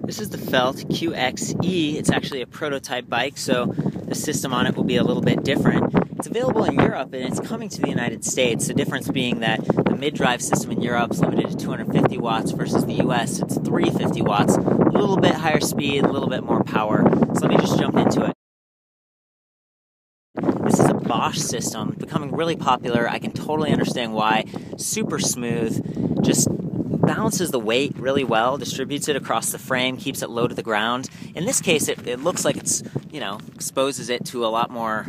This is the Felt QXE. It's actually a prototype bike, so the system on it will be a little bit different. It's available in Europe and it's coming to the United States. The difference being that the mid-drive system in Europe is limited to 250 watts versus the US, it's 350 watts. A little bit higher speed, a little bit more power. So let me just jump into it. This is a Bosch system, becoming really popular. I can totally understand why. Super smooth, just balances the weight really well, distributes it across the frame, keeps it low to the ground. In this case, it looks like it's, exposes it to a lot more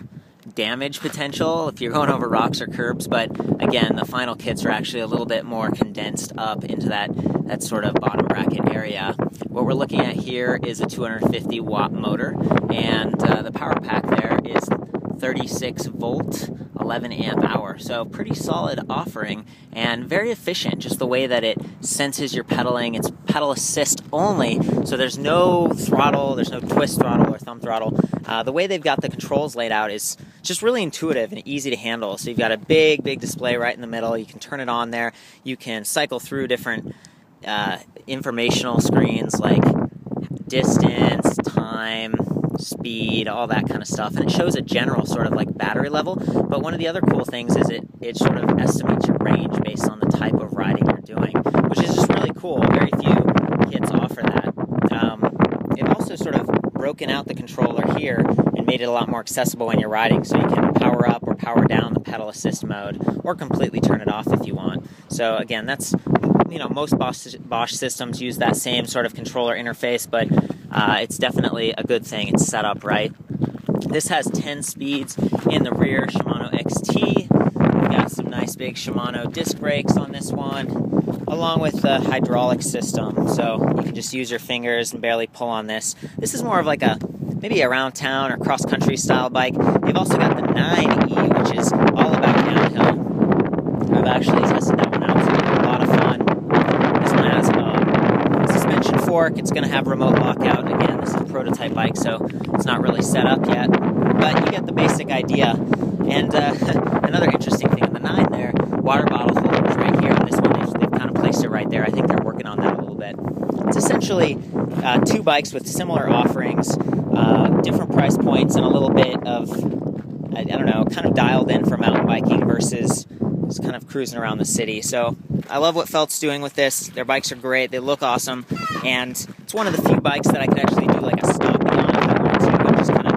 damage potential if you're going over rocks or curbs, but again, the final kits are actually a little bit more condensed up into that sort of bottom bracket area. What we're looking at here is a 250 watt motor, and the power pack there is 36 volt, 11 amp hour. So pretty solid offering and very efficient, just the way that it senses your pedaling. It's pedal assist only, so there's no throttle, there's no twist throttle or thumb throttle. The way they've got the controls laid out is just really intuitive and easy to handle. So you've got a big display right in the middle. You can turn it on there. You can cycle through different informational screens like distance, time, speed, all that kind of stuff, and it shows a general sort of like battery level. But one of the other cool things is it sort of estimates your range based on the type of riding you're doing, which is just really cool. Very few kits offer that. They've also sort of broken out the controller here and made it a lot more accessible when you're riding, so you can power up or power down the pedal assist mode or completely turn it off if you want. So again, that's, most Bosch systems use that same sort of controller interface, but it's definitely a good thing. It's set up right. This has 10 speeds in the rear, Shimano XT. We've got some nice big Shimano disc brakes on this one, along with the hydraulic system, so you can just use your fingers and barely pull on this. This is more of like maybe around town or cross-country style bike. They've also got the 9E, which is all about downhill. I've actually tested that one out, so it's a lot of fun. This one has a suspension fork. It's going to have remote lockout. Again, this is a prototype bike, so it's not really set up yet, but you get the basic idea. And another interesting thing on the 9 there, water bottle holder is right here. And this one, they've kind of placed it right there. I think they're working on that a little bit. It's essentially two bikes with similar offerings, different price points, and a little bit of, I don't know, kind of dialed in for mountain biking versus just kind of cruising around the city. So I love what Felt's doing with this. Their bikes are great. They look awesome. And it's one of the few bikes that I could actually do like a stopping on if I wanted to, and just kind of,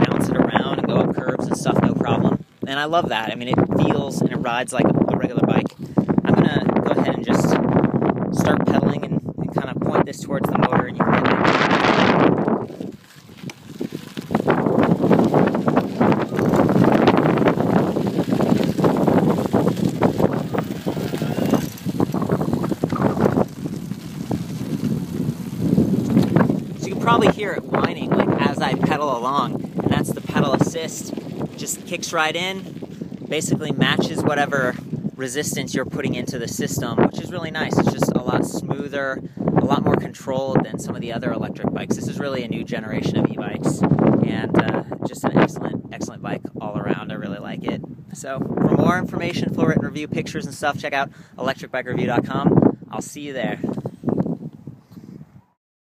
bounce it around and go up curbs and stuff, no problem. And I love that. I mean, it feels and it rides like a regular bike. I'm going to go ahead and just start pedaling and kind of point this towards the motor, and you can get it. Probably hear it whining like as I pedal along, and that's the pedal assist. It just kicks right in, basically matches whatever resistance you're putting into the system, which is really nice. It's just a lot smoother, a lot more controlled than some of the other electric bikes. This is really a new generation of e-bikes, and just an excellent bike all around. I really like it. So for more information, full written review, pictures and stuff, check out electricbikereview.com. I'll see you there.